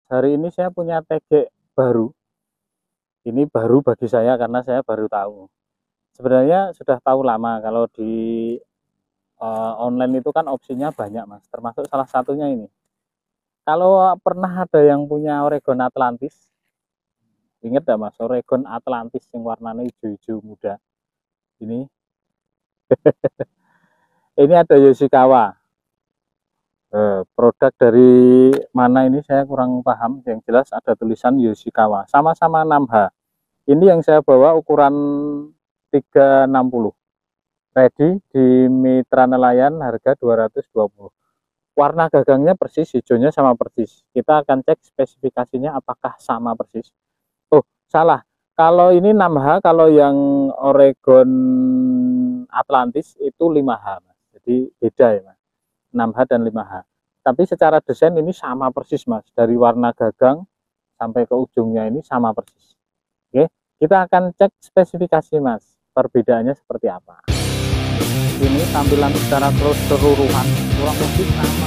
hari ini saya punya TG baru. Ini baru bagi saya karena saya baru tahu. Sebenarnya sudah tahu lama kalau di online itu kan opsinya banyak mas, termasuk salah satunya ini. Kalau pernah ada yang punya Oregon Atlantis, inget gak mas, Oregon Atlantis yang warnanya hijau-hijau muda. Ini ada Yoshikawa. Produk dari mana ini saya kurang paham, yang jelas ada tulisan Yoshikawa, sama-sama 6H. Ini yang saya bawa ukuran 360, ready di Mitra Nelayan, harga 220. Warna gagangnya persis, hijaunya sama persis. Kita akan cek spesifikasinya apakah sama persis. Oh salah, kalau ini 6H, kalau yang Oregon Atlantis itu 5H, jadi beda ya mas, 6H dan 5H. Tapi secara desain ini sama persis mas, dari warna gagang sampai ke ujungnya ini sama persis. Oke, kita akan cek spesifikasi mas, perbedaannya seperti apa. Ini tampilan secara keseluruhan kurang lebih sama.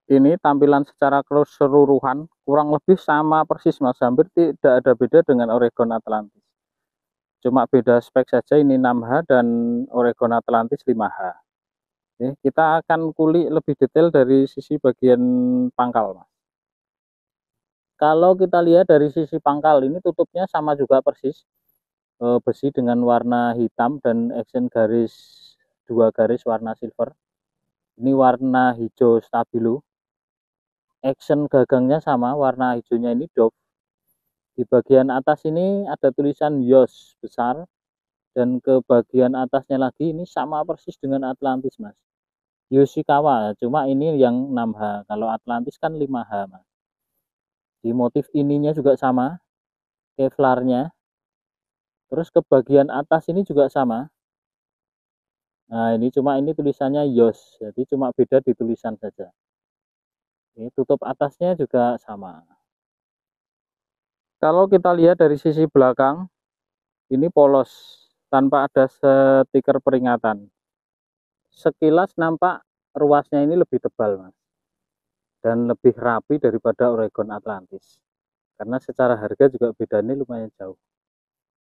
Ini tampilan secara keseluruhan kurang lebih sama persis mas, hampir tidak ada beda dengan Oregon Atlantis. Cuma beda spek saja, ini 6H dan Oregon Atlantis 5H. Oke, kita akan kulik lebih detail dari sisi bagian pangkal mas. Kalau kita lihat dari sisi pangkal, ini tutupnya sama juga persis, besi dengan warna hitam dan action garis, 2 garis warna silver. Ini warna hijau stabilo. Action gagangnya sama, warna hijaunya ini Dove. Di bagian atas ini ada tulisan Yos besar, dan ke bagian atasnya lagi ini sama persis dengan Atlantis mas, Yoshikawa, cuma ini yang 6H, kalau Atlantis kan 5H mas. Di motif ininya juga sama, kevlarnya, terus ke bagian atas ini juga sama. Nah ini cuma ini tulisannya Yos, jadi cuma beda di tulisan saja. Ini tutup atasnya juga sama. Kalau kita lihat dari sisi belakang, ini polos, tanpa ada stiker peringatan. Sekilas nampak ruasnya ini lebih tebal mas, dan lebih rapi daripada Oregon Atlantis. Karena secara harga juga bedanya lumayan jauh.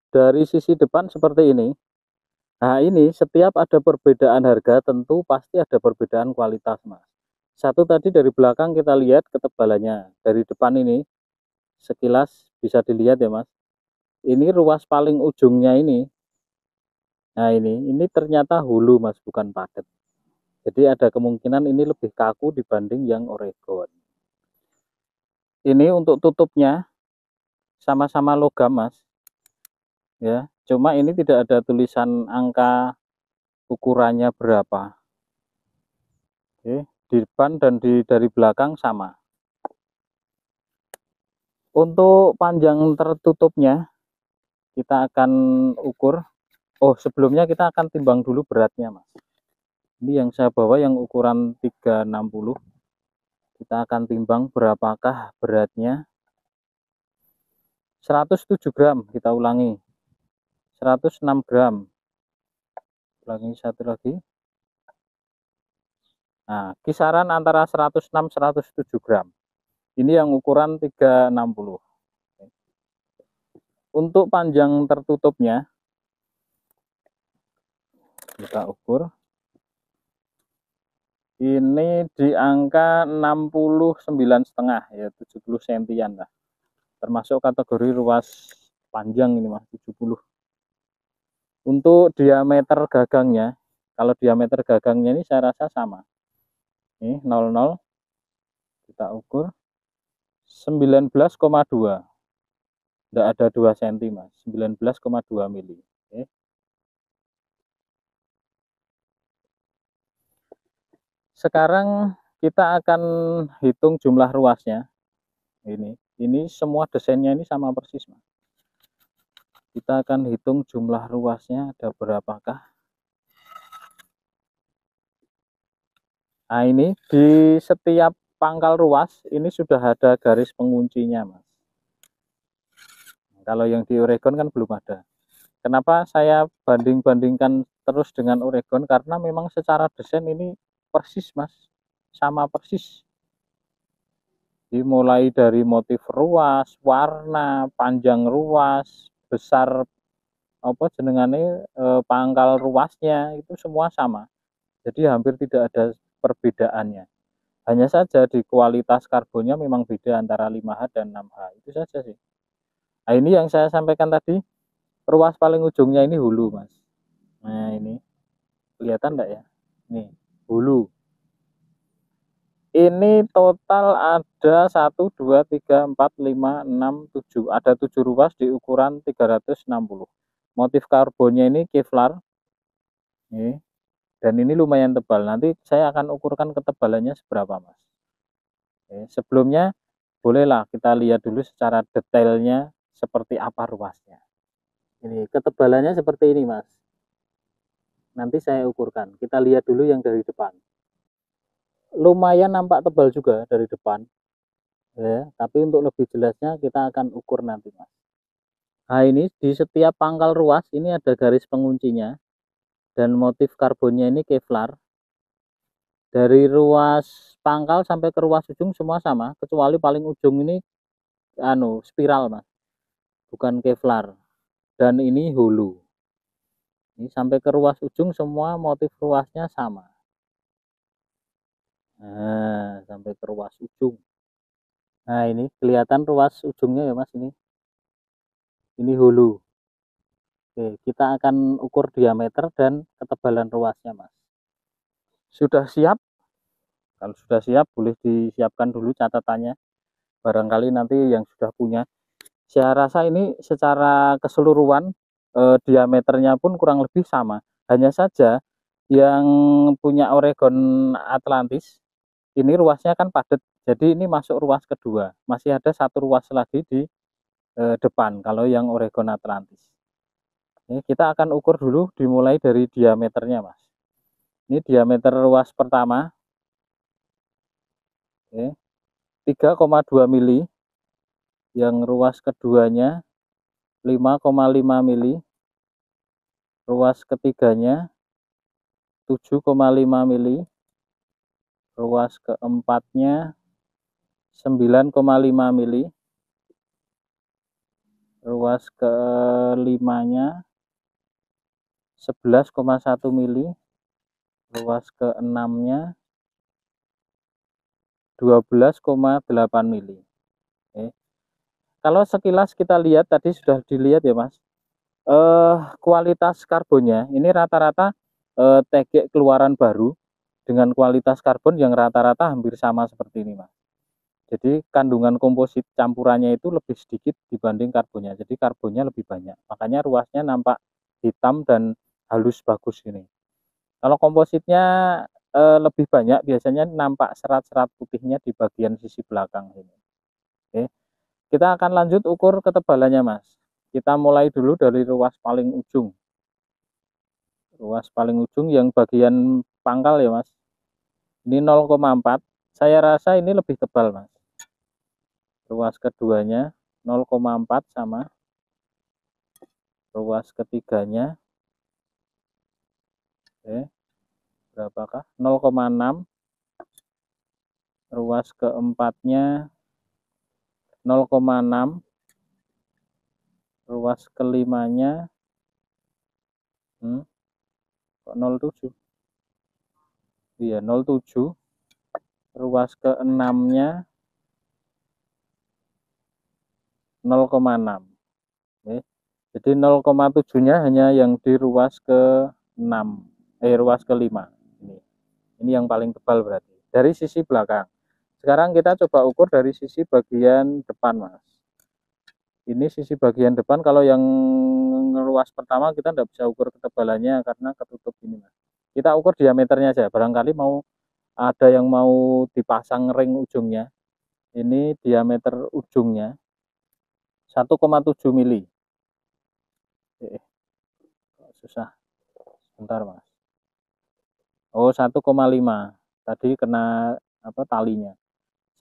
Dari sisi depan seperti ini. Nah ini setiap ada perbedaan harga tentu pasti ada perbedaan kualitas mas. Satu tadi dari belakang kita lihat ketebalannya, dari depan ini sekilas bisa dilihat ya mas, ini ruas paling ujungnya ini. Nah ini ternyata hulu mas, bukan padet. Jadi ada kemungkinan ini lebih kaku dibanding yang Oregon. Ini untuk tutupnya sama-sama logam mas, ya. Cuma ini tidak ada tulisan angka ukurannya berapa. Oke, di depan dan dari belakang sama. Untuk panjang tertutupnya kita akan ukur. Oh sebelumnya kita akan timbang dulu beratnya mas. Ini yang saya bawa yang ukuran 360. Kita akan timbang berapakah beratnya. 107 gram, kita ulangi. 106 gram. Ulangi satu lagi. Nah, kisaran antara 106-107 gram. Ini yang ukuran 360. Untuk panjang tertutupnya kita ukur. Ini di angka 69,5 ya, 70 sentian lah. Termasuk kategori ruas panjang ini mas, 70. Untuk diameter gagangnya, kalau diameter gagangnya ini saya rasa sama. Ini 00, kita ukur 19,2. Tidak ada 2 cm mas, 19,2 mili. Oke. Sekarang kita akan hitung jumlah ruasnya. Ini semua desainnya ini sama persis, Mas. Kita akan hitung jumlah ruasnya ada berapakah. Nah, ini di setiap pangkal ruas ini sudah ada garis penguncinya, Mas. Kalau yang di Oregon kan belum ada. Kenapa saya banding-bandingkan terus dengan Oregon? Karena memang secara desain ini persis, Mas. Sama persis. Dimulai dari motif ruas, warna, panjang ruas, besar apa jenengane pangkal ruasnya itu semua sama. Jadi hampir tidak ada perbedaannya. Hanya saja di kualitas karbonnya memang beda antara 5H dan 6H. Itu saja sih. Nah, ini yang saya sampaikan tadi, ruas paling ujungnya ini hulu, Mas. Nah, ini kelihatan enggak ya? Nih, hulu. Ini total ada 1, 2, 3, 4, 5, 6, 7. Ada 7 ruas di ukuran 360. Motif karbonnya ini Kevlar. Nih. Dan ini lumayan tebal. Nanti saya akan ukurkan ketebalannya seberapa, Mas. Sebelumnya, bolehlah kita lihat dulu secara detailnya seperti apa ruasnya. Ini ketebalannya seperti ini, Mas. Nanti saya ukurkan. Kita lihat dulu yang dari depan. Lumayan nampak tebal juga dari depan. Ya, tapi untuk lebih jelasnya kita akan ukur nanti, Mas. Nah, ini di setiap pangkal ruas ini ada garis penguncinya dan motif karbonnya ini Kevlar. Dari ruas pangkal sampai ke ruas ujung semua sama, kecuali paling ujung ini spiral, Mas. Bukan Kevlar. Dan ini hulu. Ini sampai ke ruas ujung semua motif ruasnya sama. Nah, sampai ke ruas ujung. Nah, ini kelihatan ruas ujungnya ya, Mas, ini. Ini hulu. Oke, kita akan ukur diameter dan ketebalan ruasnya, Mas. Sudah siap? Kalau sudah siap, boleh disiapkan dulu catatannya. Barangkali nanti yang sudah punya. Saya rasa ini secara keseluruhan diameternya pun kurang lebih sama. Hanya saja yang punya Oregon Atlantis, ini ruasnya kan padat. Jadi ini masuk ruas kedua. Masih ada satu ruas lagi di depan kalau yang Oregon Atlantis. Ini kita akan ukur dulu dimulai dari diameternya, Mas. Ini diameter ruas pertama. Oke, 3,2 mili. Yang ruas keduanya 5,5 mili. Ruas ketiganya 7,5 mili. Ruas keempatnya 9,5 mili. Ruas kelimanya 11,1 mili. Ruas keenamnya 12,8 mili. Oke. Kalau sekilas kita lihat tadi sudah dilihat ya, Mas. Kualitas karbonnya ini rata-rata tegek keluaran baru dengan kualitas karbon yang rata-rata hampir sama seperti ini, Mas. Jadi kandungan komposit campurannya itu lebih sedikit dibanding karbonnya. Jadi karbonnya lebih banyak. Makanya ruasnya nampak hitam dan halus bagus ini. Kalau kompositnya lebih banyak, biasanya nampak serat-serat putihnya di bagian sisi belakang ini. Oke. Kita akan lanjut ukur ketebalannya, Mas. Kita mulai dulu dari ruas paling ujung. Ruas paling ujung yang bagian pangkal ya, Mas. Ini 0,4. Saya rasa ini lebih tebal, Mas. Ruas keduanya 0,4 sama. Ruas ketiganya. Oke. Berapakah? 0,6. Ruas keempatnya 0,6. Ruas kelimanya kok 07. Iya, 07. Ruas keenamnya 0,6. Oke. Jadi 0,7-nya hanya yang di ruas ke-6, ruas ke-5. Ini yang paling tebal berarti. Dari sisi belakang. Sekarang kita coba ukur dari sisi bagian depan, Mas. Ini sisi bagian depan, kalau yang ruas pertama kita tidak bisa ukur ketebalannya karena ketutup ini, Mas. Kita ukur diameternya aja, barangkali mau ada yang mau dipasang ring ujungnya. Ini diameter ujungnya 1,7 mili. Susah. Bentar, Mas. Oh, 1,5. Tadi kena apa talinya.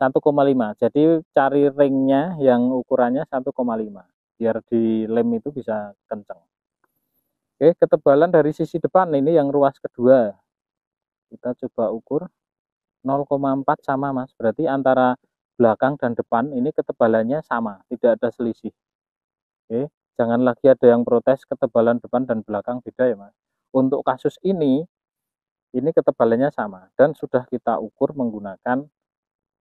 1,5. Jadi cari ringnya yang ukurannya 1,5. Biar di lem itu bisa kenceng. Oke, ketebalan dari sisi depan ini yang ruas kedua. Kita coba ukur 0,4 sama, Mas. Berarti antara belakang dan depan ini ketebalannya sama, tidak ada selisih. Oke, jangan lagi ada yang protes ketebalan depan dan belakang beda ya, Mas. Untuk kasus ini ketebalannya sama dan sudah kita ukur menggunakan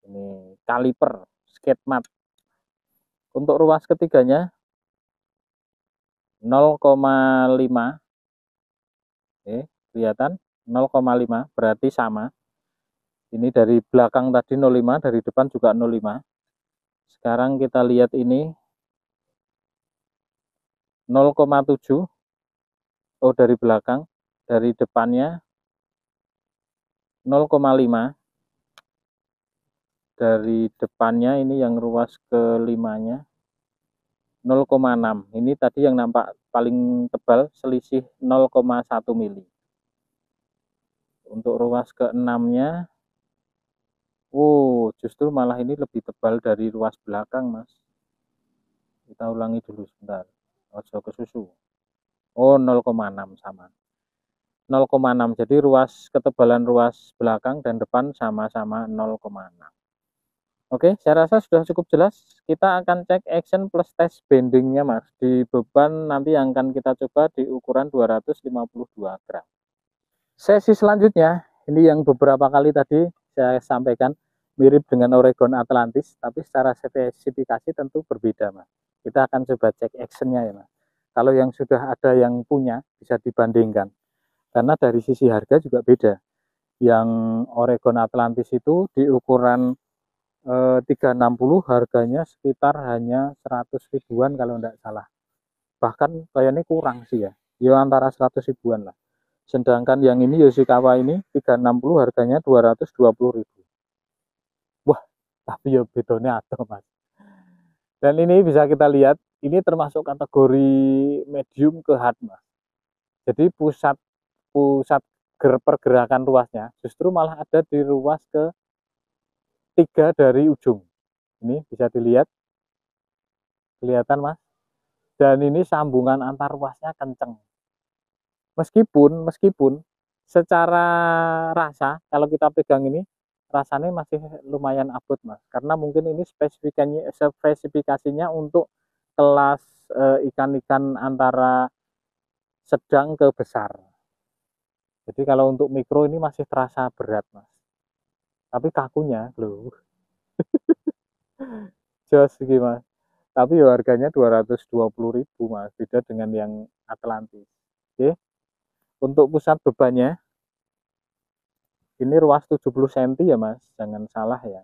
ini kaliper skate mat. Untuk ruas ketiganya 0,5. Oke, kelihatan 0,5 berarti sama. Ini dari belakang tadi 0,5, dari depan juga 0,5. Sekarang kita lihat ini 0,7. Oh, dari belakang, dari depannya 0,5. Dari depannya ini yang ruas kelimanya 0,6. Ini tadi yang nampak paling tebal, selisih 0,1 mili. Untuk ruas ke-6-nya, justru malah ini lebih tebal dari ruas belakang, Mas. Kita ulangi dulu sebentar. Ojo ke susu. Oh, 0,6 sama. 0,6. Jadi ketebalan ruas belakang dan depan sama-sama 0,6. Oke, saya rasa sudah cukup jelas. Kita akan cek action plus test bendingnya, Mas. Di beban nanti yang akan kita coba di ukuran 252 gram. Sesi selanjutnya, ini yang beberapa kali tadi saya sampaikan, mirip dengan Oregon Atlantis, tapi secara spesifikasi tentu berbeda, Mas. Kita akan coba cek actionnya ya, Mas. Kalau yang sudah ada yang punya, bisa dibandingkan. Karena dari sisi harga juga beda. Yang Oregon Atlantis itu di ukuran 360 harganya sekitar hanya 100 ribuan kalau tidak salah. Bahkan kayaknya kurang sih ya. Ya antara 100 ribuan lah. Sedangkan yang ini Yoshikawa ini 360 harganya 220 ribu. Wah, tapi ya bedanya ada, Mas. Dan ini bisa kita lihat, ini termasuk kategori medium ke hard, Mas. Jadi pusat pergerakan ruasnya justru malah ada di ruas ke 3 dari ujung. Ini bisa dilihat, kelihatan, Mas. Dan ini sambungan antar ruasnya kenceng. Meskipun secara rasa kalau kita pegang ini rasanya masih lumayan abot, Mas, karena mungkin ini spesifikasinya untuk kelas ikan-ikan antara sedang ke besar. Jadi kalau untuk mikro ini masih terasa berat, Mas, tapi kakunya loh jos gimana. Tapi ya harganya 220 ribu, Mas, beda dengan yang Atlantis. Oke, untuk pusat bebannya ini ruas 70 cm ya, Mas, jangan salah ya.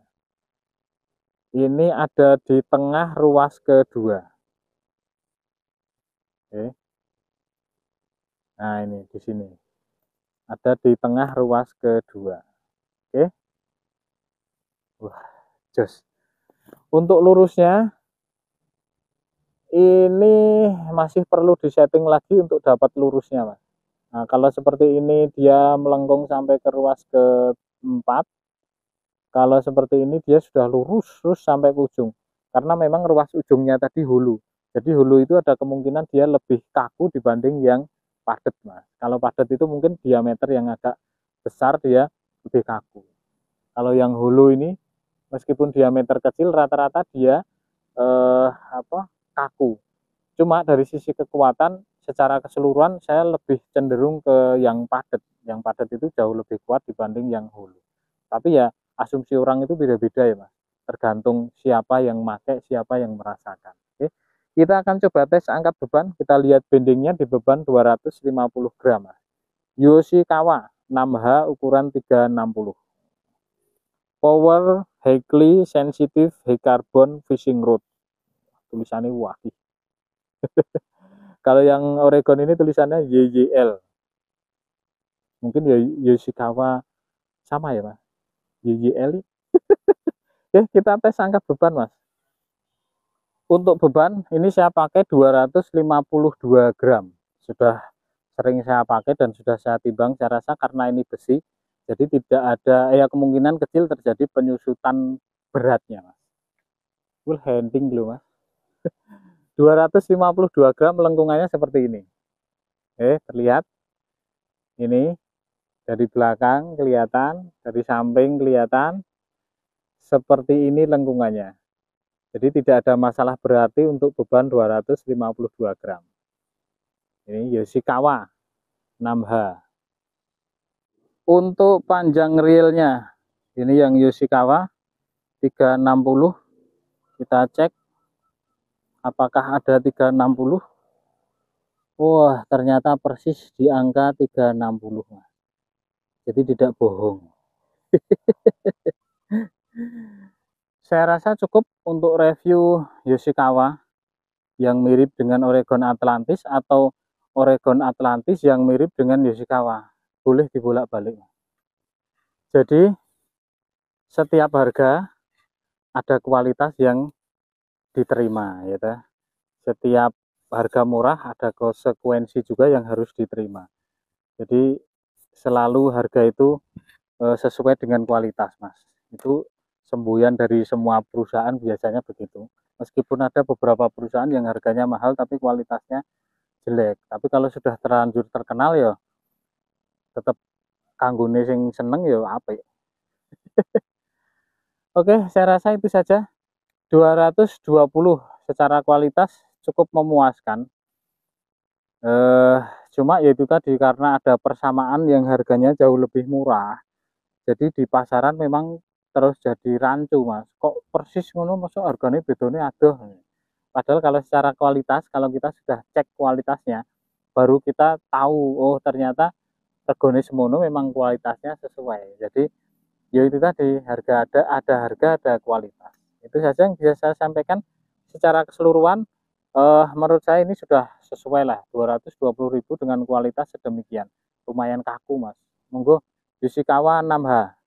Ini ada di tengah ruas kedua. Oke. Nah, ini di sini. Ada di tengah ruas kedua. Oke. Wah, jos. Untuk lurusnya ini masih perlu disetting lagi untuk dapat lurusnya, Mas. Nah, kalau seperti ini dia melengkung sampai ke ruas keempat. Kalau seperti ini dia sudah lurus terus sampai ke ujung. Karena memang ruas ujungnya tadi hulu. Jadi hulu itu ada kemungkinan dia lebih kaku dibanding yang padat, Mas. Kalau padat itu mungkin diameter yang agak besar dia lebih kaku. Kalau yang hulu ini meskipun diameter kecil rata-rata dia kaku. Cuma dari sisi kekuatan secara keseluruhan saya lebih cenderung ke yang padat. Yang padat itu jauh lebih kuat dibanding yang hulu. Tapi ya asumsi orang itu beda-beda ya, Mas. Tergantung siapa yang pakai, siapa yang merasakan. Oke. Kita akan coba tes angkat beban. Kita lihat bendingnya di beban 250 gram. Yoshikawa 6H ukuran 360. Power Highly Sensitive High Carbon Fishing Rod. Tulisannya wah. Kalau yang Oregon ini tulisannya YYL. Mungkin ya Yoshikawa sama ya, Mas. YYL. Oke, kita tes angkat beban mas. Untuk beban ini saya pakai 252 gram. Sudah sering saya pakai dan sudah saya timbang. Saya rasa karena ini besi, jadi tidak ada ya kemungkinan kecil terjadi penyusutan beratnya mas. Full handling dulu mas. 252 gram lengkungannya seperti ini. Terlihat ini dari belakang kelihatan, dari samping kelihatan. Seperti ini lengkungannya. Jadi tidak ada masalah berarti untuk beban 252 gram. Ini Yoshikawa 6H. Untuk panjang reelnya, ini yang Yoshikawa 360. Kita cek apakah ada 360. Wah, ternyata persis di angka 360. Jadi tidak bohong. Saya rasa cukup untuk review Yoshikawa yang mirip dengan Oregon Atlantis atau Oregon Atlantis yang mirip dengan Yoshikawa. Boleh dibolak-balik. Jadi setiap harga ada kualitas yang diterima, ya. Setiap harga murah ada konsekuensi juga yang harus diterima. Jadi selalu harga itu sesuai dengan kualitas, mas. Itu semboyan dari semua perusahaan biasanya begitu. Meskipun ada beberapa perusahaan yang harganya mahal tapi kualitasnya jelek. Tapi kalau sudah terlanjur terkenal ya tetap kanggone sing seneng ya apik. Oke, saya rasa itu saja. 220 secara kualitas cukup memuaskan. Cuma yaitu tadi karena ada persamaan yang harganya jauh lebih murah. Jadi di pasaran memang terus jadi rancu, mas. Kok persis ngono masuk harganya bedanya aduh. Padahal kalau secara kualitas, kalau kita sudah cek kualitasnya, baru kita tahu oh ternyata regane semono memang kualitasnya sesuai. Jadi ya itu tadi, harga ada harga ada kualitas. Itu saja yang bisa saya sampaikan secara keseluruhan. Menurut saya ini sudah sesuai lah, 220.000 dengan kualitas sedemikian, lumayan kaku mas. Monggo Yoshikawa 6H.